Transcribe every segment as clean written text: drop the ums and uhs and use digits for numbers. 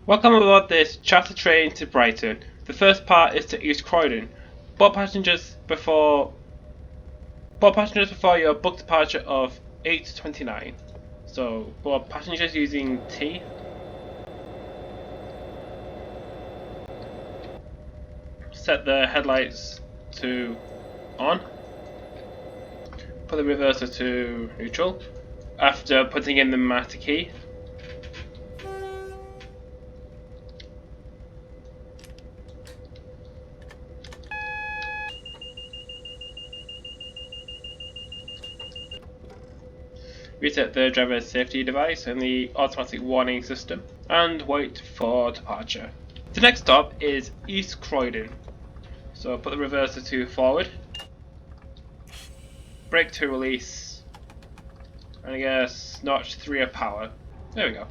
Welcome aboard this charter train to Brighton. The first part is to East Croydon. Board passengers before your book departure of 8:29. So board passengers using T. Set the headlights to on. Put the reverser to neutral. After putting in the master key. Reset the driver's safety device and the automatic warning system, and wait for departure. The next stop is East Croydon. So put the reverser to forward, brake to release, and I guess notch 3 of power. There we go.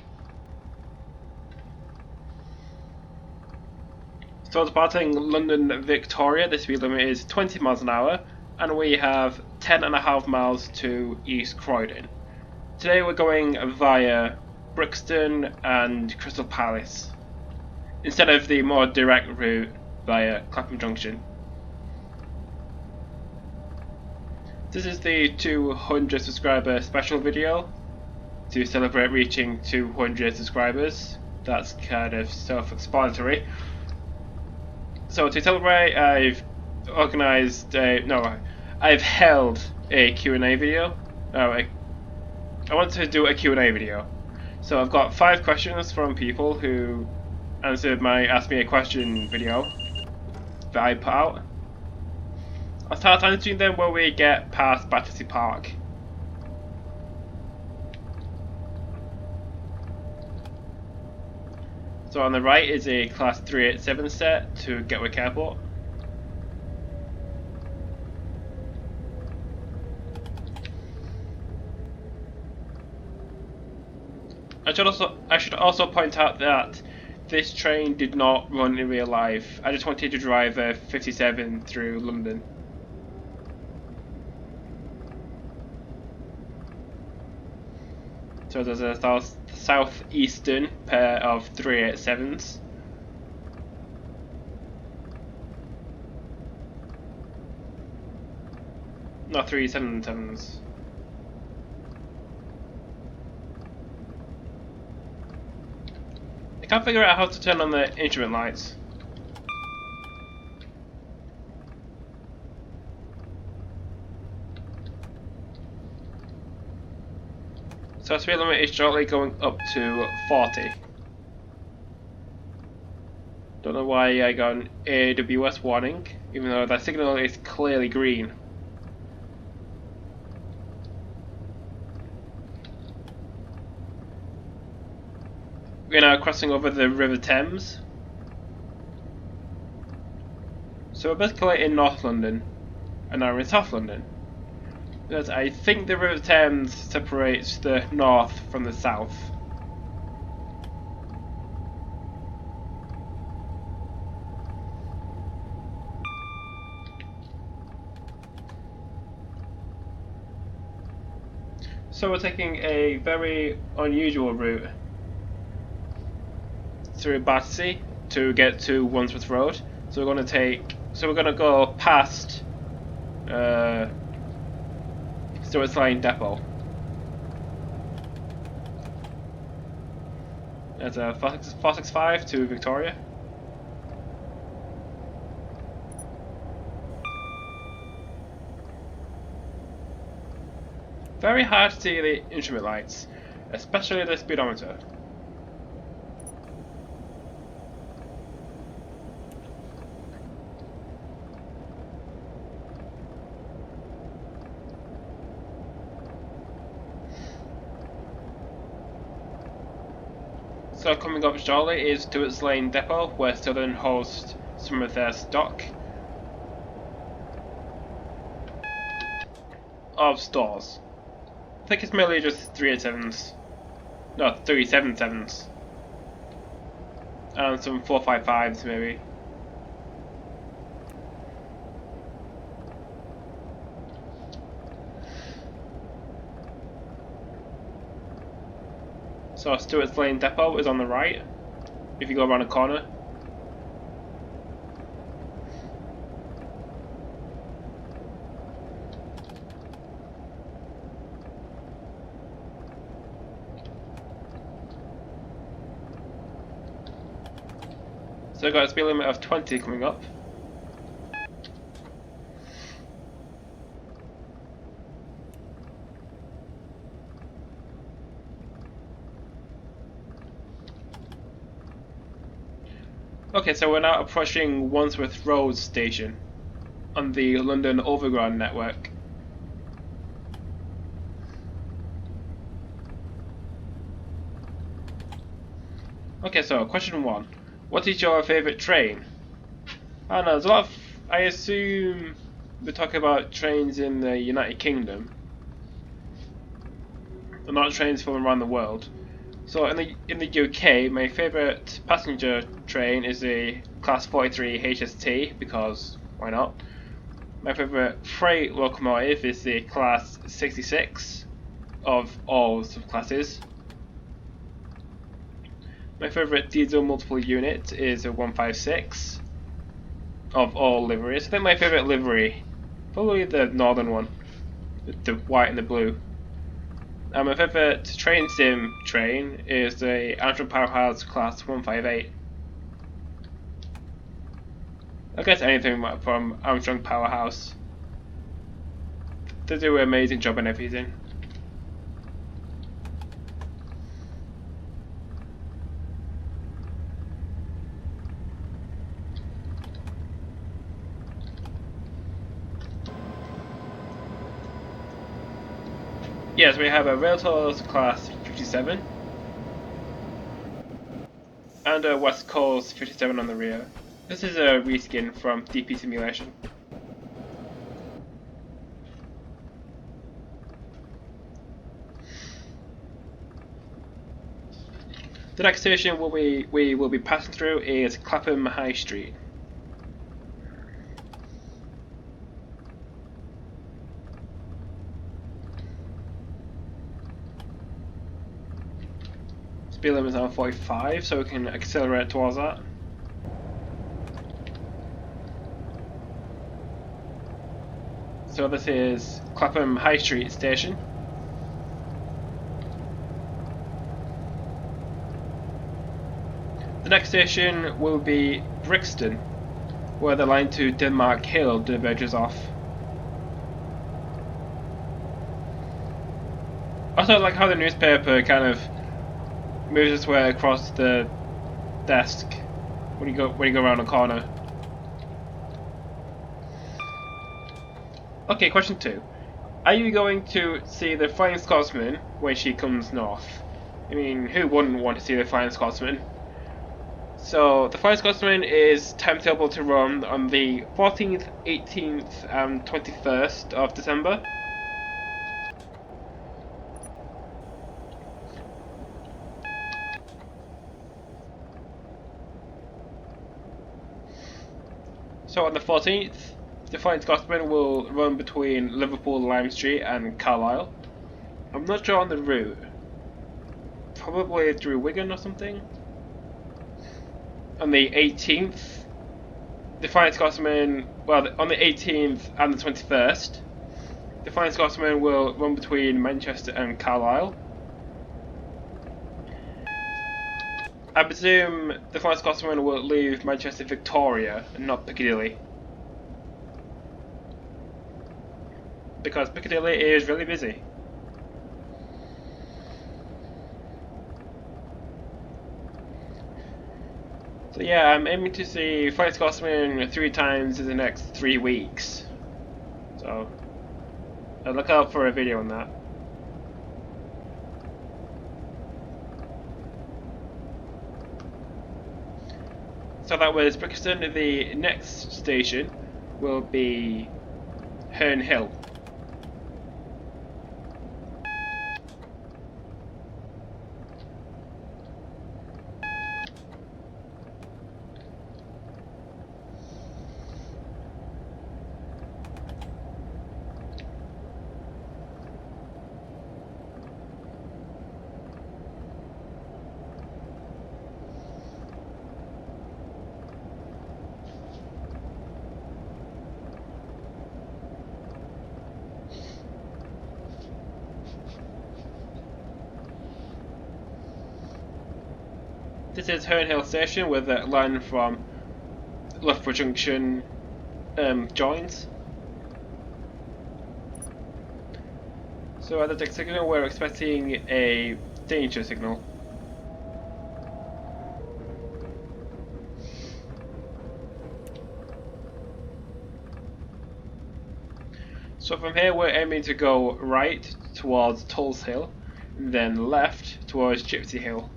So departing London Victoria, the speed limit is 20 miles an hour, and we have 10.5 miles to East Croydon. Today we're going via Brixton and Crystal Palace, instead of the more direct route via Clapham Junction. This is the 200 subscriber special video to celebrate reaching 200 subscribers. That's kind of self-explanatory. So to celebrate, I've held a Q&A video. I want to do a Q&A video. So I've got 5 questions from people who answered my Ask Me a Question video that I put out. I'll start answering them when we get past Battersea Park. So on the right is a Class 387 set to Gatwick Airport. I should also point out that this train did not run in real life. I just wanted to drive a 57 through London. So there's a southeastern pair of 387s. Not 377s. I can't figure out how to turn on the instrument lights. So speed limit is shortly going up to 40. Don't know why I got an AWS warning, even though that signal is clearly green. We're now crossing over the River Thames. So we're basically in North London, and now we're in South London. Because I think the River Thames separates the north from the south. So we're taking a very unusual route through Battersea to get to Wandsworth Road. So we're going to go past Stewart's Line Depot. There's a 465 to Victoria. Very hard to see the instrument lights, especially the speedometer. So coming up shortly is Stewart's Lane Depot, where Southern hosts some of their stock of stores. I think it's mainly just 387s, no 377s, and some 455s maybe. So Stewart's Lane Depot is on the right. if you go around a corner. So I got a speed limit of 20 coming up. Okay, so we're now approaching Wandsworth Road station on the London Overground network. Okay, so question 1. What is your favourite train? I don't know, there's a lot of... I assume we're talking about trains in the United Kingdom. And not trains from around the world. So in the UK, my favourite passenger train is the Class 43 HST, because why not? My favourite freight locomotive is the Class 66 of all subclasses. My favourite diesel multiple unit is a 156 of all liveries. I think my favourite livery, probably the northern one, the white and the blue. And my favourite train sim train is the Armstrong Powerhouse Class 158. I guess anything from Armstrong Powerhouse. They do an amazing job on everything. Yes, we have a Railtours Class 57 and a West Coast 57 on the rear. This is a reskin from DP Simulation. The next station we will be passing through is Clapham High Street. Speed limit is now 45, so we can accelerate towards that. So this is Clapham High Street station. The next station will be Brixton, where the line to Denmark Hill diverges off. Also, I like how the newspaper kind of moves its way across the desk when you go around a corner. Okay, question 2. Are you going to see the Flying Scotsman when she comes north? I mean, who wouldn't want to see the Flying Scotsman? So, the Flying Scotsman is timetable to run on the 14th, 18th and 21st of December. So on the 14th, the Flying Scotsman will run between Liverpool Lime Street and Carlisle. I'm not sure on the route. Probably through Wigan or something. On the 18th, the Flying Scotsman, well, on the 18th and the 21st, the Flying Scotsman will run between Manchester and Carlisle. I presume the Flying Scotsman will leave Manchester Victoria and not Piccadilly, because Piccadilly is really busy. So yeah, I'm aiming to see Flying Scotsman 3 times in the next 3 weeks. So I'll look out for a video on that. So that was Brixton. The next station will be Herne Hill. This is Herne Hill Station with a line from Loughborough Junction joins. So at the next signal we're expecting a danger signal. So from here we're aiming to go right towards Tulse Hill, then left towards Gypsy Hill.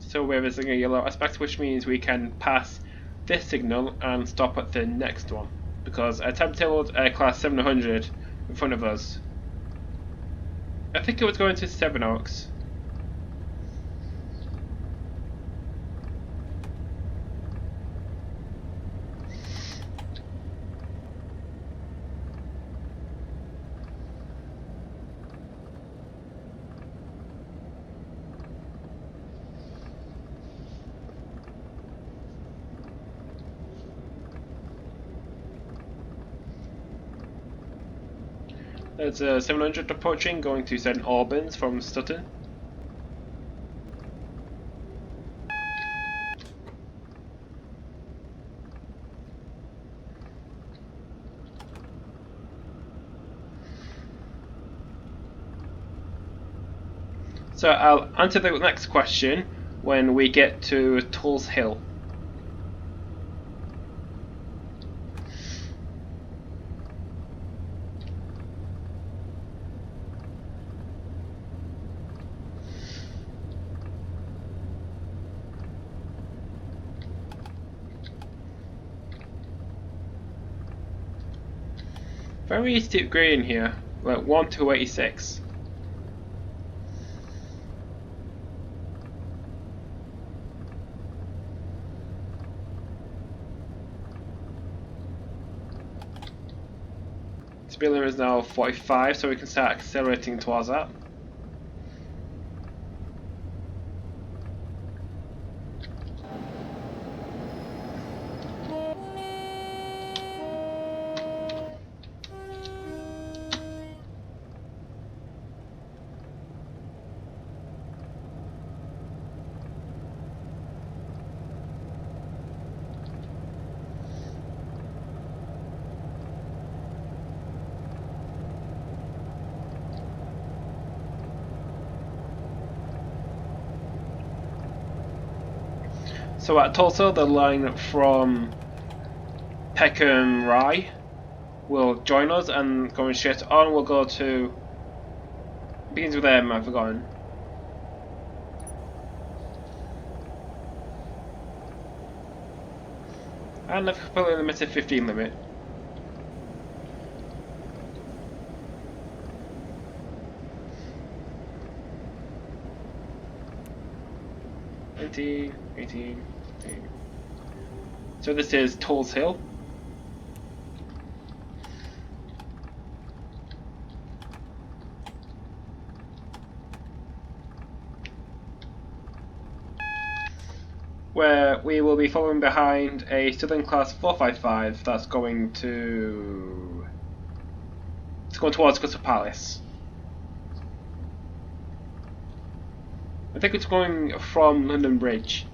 So we're visiting a yellow aspect, which means we can pass this signal and stop at the next one, because a time-tabled class 700 in front of us. I think it was going to Sevenoaks. There's a 700 approaching, going to St Albans from Sutton. So I'll answer the next question when we get to Tulse Hill. Very steep gradient here, like 1 to 86. Speed limit is now 45, so we can start accelerating towards that. So at Tulsa, the line from Peckham Rye will join us, and going straight on we'll go to, begins with M, I've forgotten. And I've completely limited 15 limit. $18, $18. So this is Tulse Hill. Where we will be following behind a Southern Class 455 that's going towards Crystal Palace. I think it's going from London Bridge.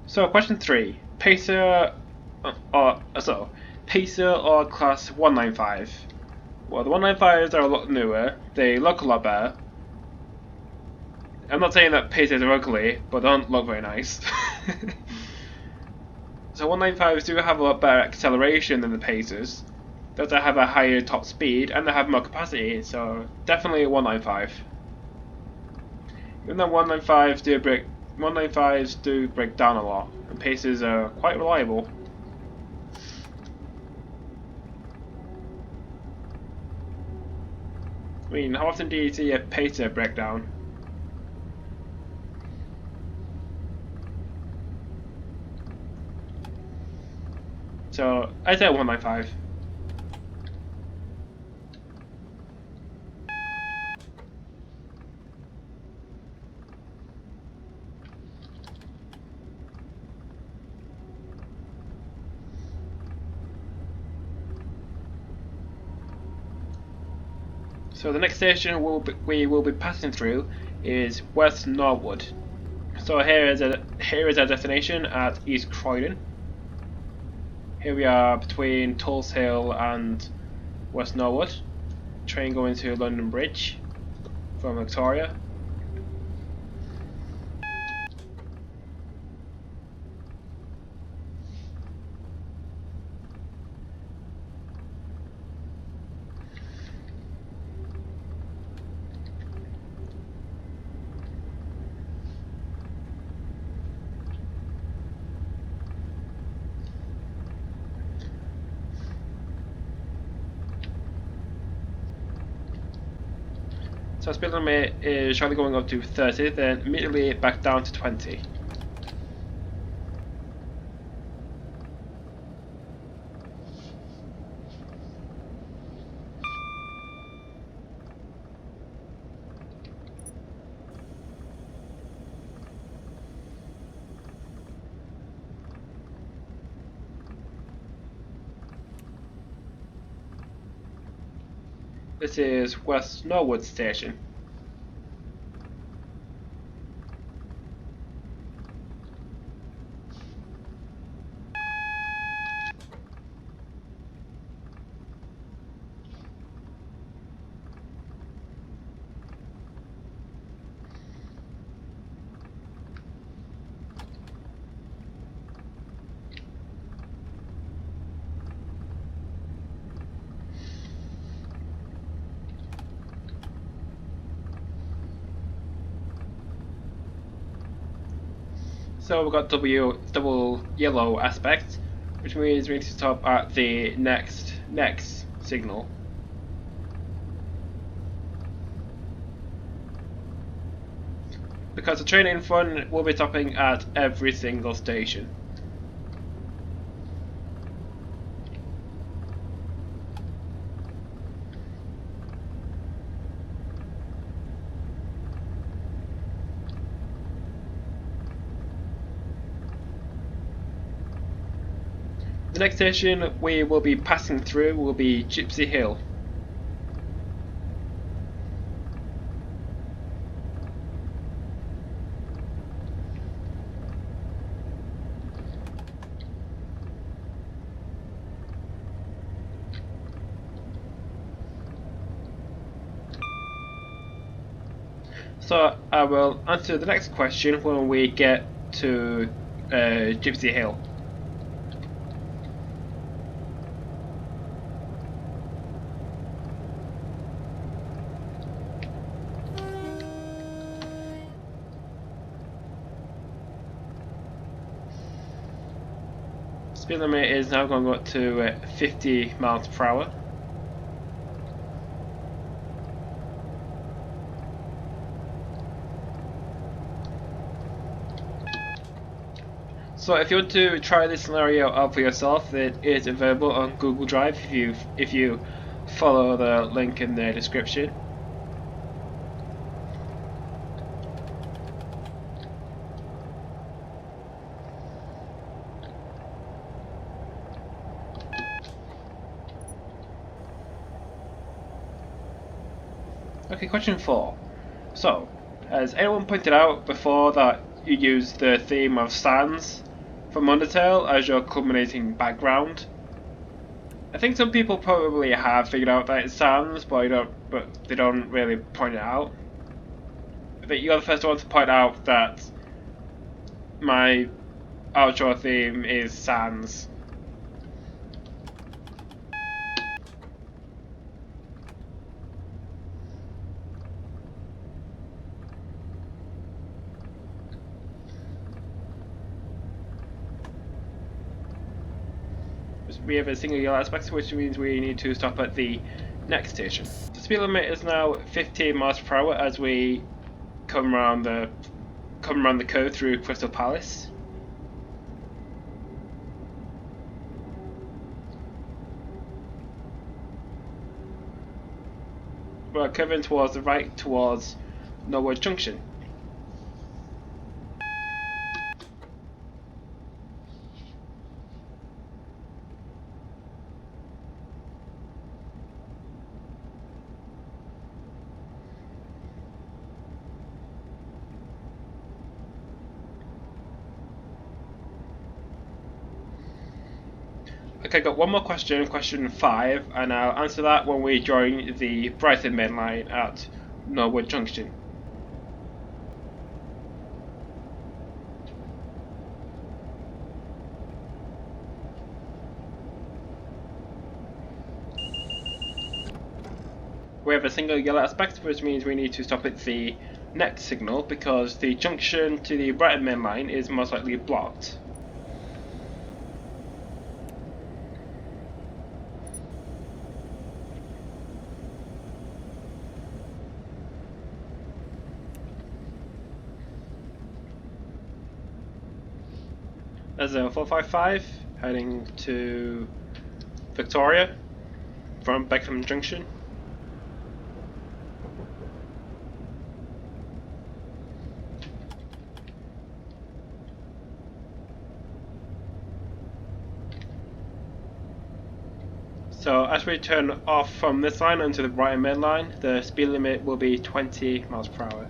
So question 3: Pacer Pacer or Class 195? Well, the 195s are a lot newer. They look a lot better. I'm not saying that Pacers are ugly, but they don't look very nice. So 195s do have a lot better acceleration than the Pacers. They have a higher top speed and they have more capacity, so definitely a 195. Even though 195s do break down a lot, and Pacers are quite reliable. I mean, how often do you see a Pacer break down? So I'd say 195. So the next station we will be passing through is West Norwood. So here is our destination at East Croydon. Here we are between Tulse Hill and West Norwood. Train going to London Bridge from Victoria. So speed limit is shortly going up to 30, then immediately back down to 20. This is West Norwood Station. So we've got double yellow aspect, which means we need to stop at the next signal. Because the train in front will be stopping at every single station. The next station we will be passing through will be Gypsy Hill. So I will answer the next question when we get to Gypsy Hill. Speed limit is now going up to 50 miles per hour. So if you want to try this scenario out for yourself, it is available on Google Drive if you follow the link in the description. Okay, question 4. So, has anyone pointed out before that you use the theme of Sans from Undertale as your culminating background? I think some people probably have figured out that it's Sans, but they don't really point it out. I think you're the first one to point out that my outro theme is Sans. We have a single yellow aspect, which means we need to stop at the next station. The speed limit is now 15 miles per hour as we come around the curve through Crystal Palace. We're curving towards the right towards Norwood Junction. Okay, got one more question, question 5, and I'll answer that when we join the Brighton main line at Norwood Junction. We have a single yellow aspect, which means we need to stop at the next signal because the junction to the Brighton main line is most likely blocked. There's a 455 heading to Victoria from Beckham Junction. So as we turn off from this line onto the Brighton main line, the speed limit will be 20 miles per hour.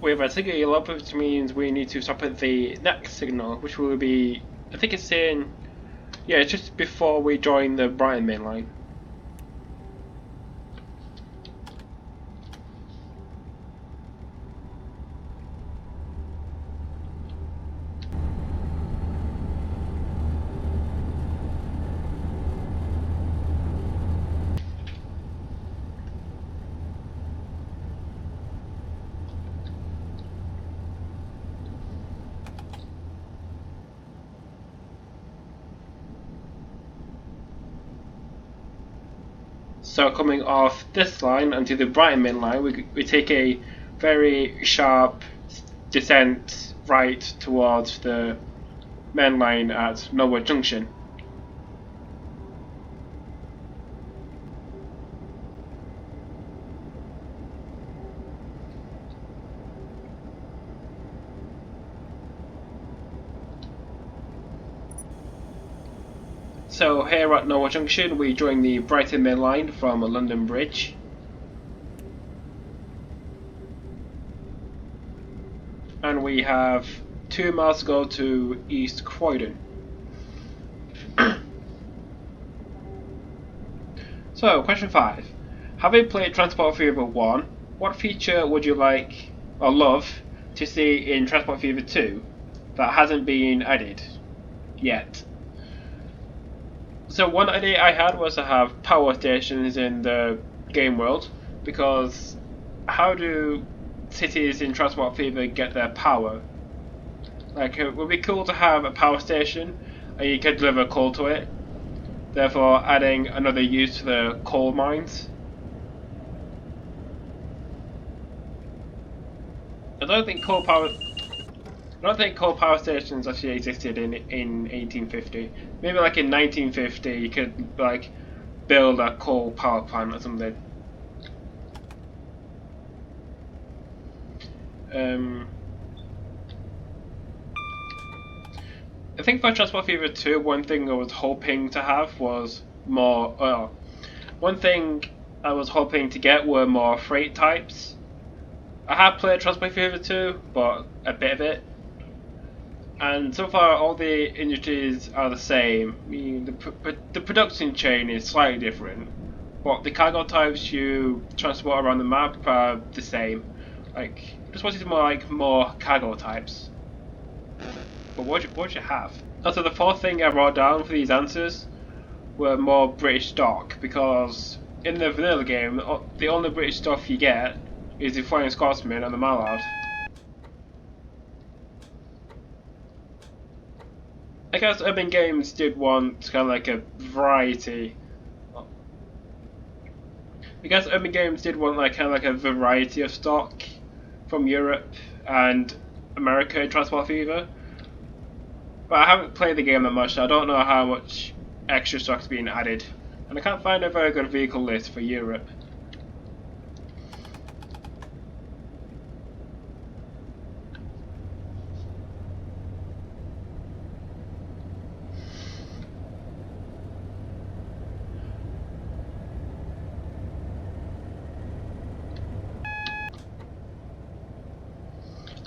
We have a single yellow, which means we need to stop at the next signal, which will be, I think it's in, yeah, it's just before we join the Brighton main line. So coming off this line onto the Brighton main line, we take a very sharp descent right towards the main line at Norwood Junction. So here at Norwood Junction, we join the Brighton main line from London Bridge. And we have 2 miles to go to East Croydon. So, question 5. Having played Transport Fever 1, what feature would you like or love to see in Transport Fever 2 that hasn't been added yet? So one idea I had was to have power stations in the game world, because how do cities in Transport Fever get their power? Like, it would be cool to have a power station and you could deliver coal to it, therefore adding another use to the coal mines. I don't think coal power stations actually existed in 1850. Maybe like in 1950 you could like build a coal power plant or something. I think for Transport Fever 2, one thing I was hoping to have was more. One thing I was hoping to get were more freight types. I have played Transport Fever 2, but a bit of it. And so far, all the industries are the same. I mean, the production chain is slightly different, but the cargo types you transport around the map are the same. Like, just wanted more cargo types. But what you have? Also, the fourth thing I wrote down for these answers were more British stock, because in the vanilla game, the only British stuff you get is the Flying Scotsman and the Mallard. I guess Urban Games did want kind of like a variety. I guess Urban Games did want like kind of like a variety of stock from Europe and America in Transport Fever. But I haven't played the game that much, so I don't know how much extra stock's being added. And I can't find a very good vehicle list for Europe.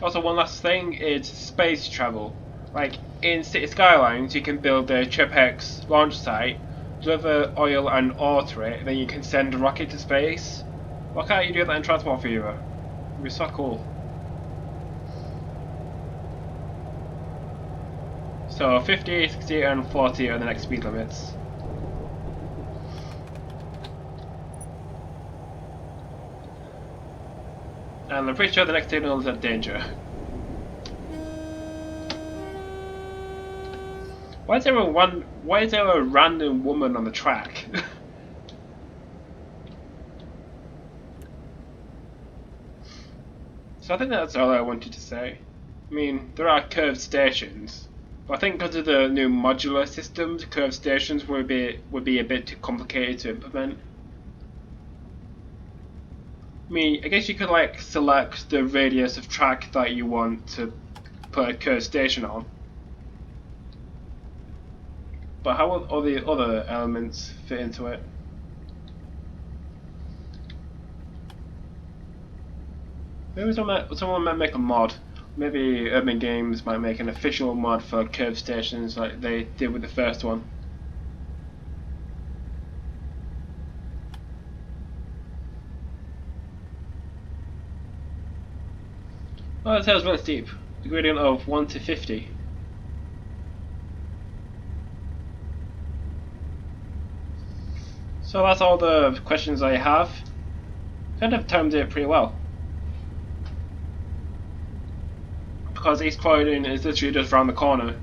Also, one last thing is space travel. Like in City Skylines, you can build a TripX launch site, deliver oil and ore to it, then you can send a rocket to space. Why can't you do that in Transport Fever? It'd be so cool. So 50, 60 and 40 are the next speed limits. And I'm pretty sure the next signal is at danger. Why is there a random woman on the track? So I think that's all I wanted to say. I mean, there are curved stations, but I think because of the new modular systems, curved stations would be a bit too complicated to implement. I mean, I guess you could like select the radius of track that you want to put a curved station on. But how will all the other elements fit into it? Maybe someone might make a mod. Maybe Urban Games might make an official mod for curved stations like they did with the first one. Oh, the tail's really steep. The gradient of 1 to 50. So that's all the questions I have. Kind of timed it pretty well. Because East Croydon is literally just around the corner.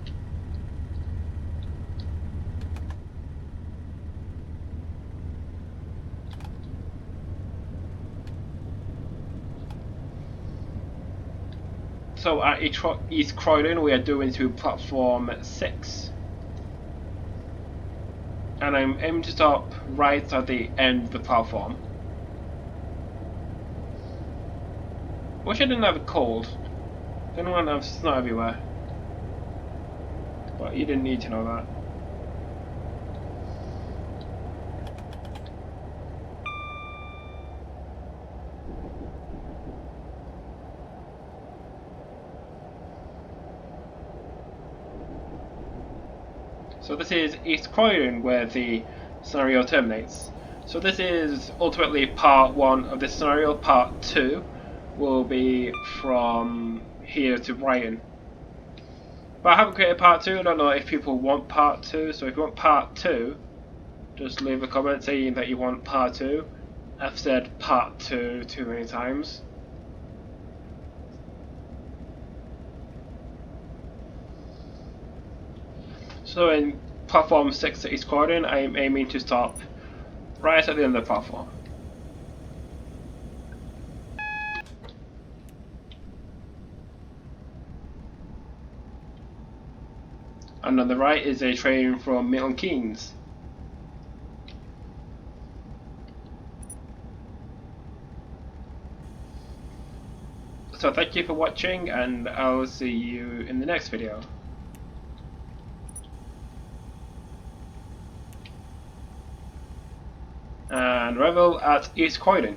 So at East Croydon we are doing to platform 6. And I'm aiming to stop right at the end of the platform. Wish I didn't have a cold. Don't want to have snow everywhere. But you didn't need to know that. So this is East Croydon where the scenario terminates. So this is ultimately part 1 of this scenario. Part 2 will be from here to Brighton. But I haven't created part 2, I don't know if people want part 2, so if you want part 2, just leave a comment saying that you want part 2. I've said part 2 too many times. So in platform 6 at East Croydon, I am aiming to stop right at the end of the platform. And on the right is a train from Milton Keynes. So thank you for watching, and I'll see you in the next video. And Revel at East Croydon.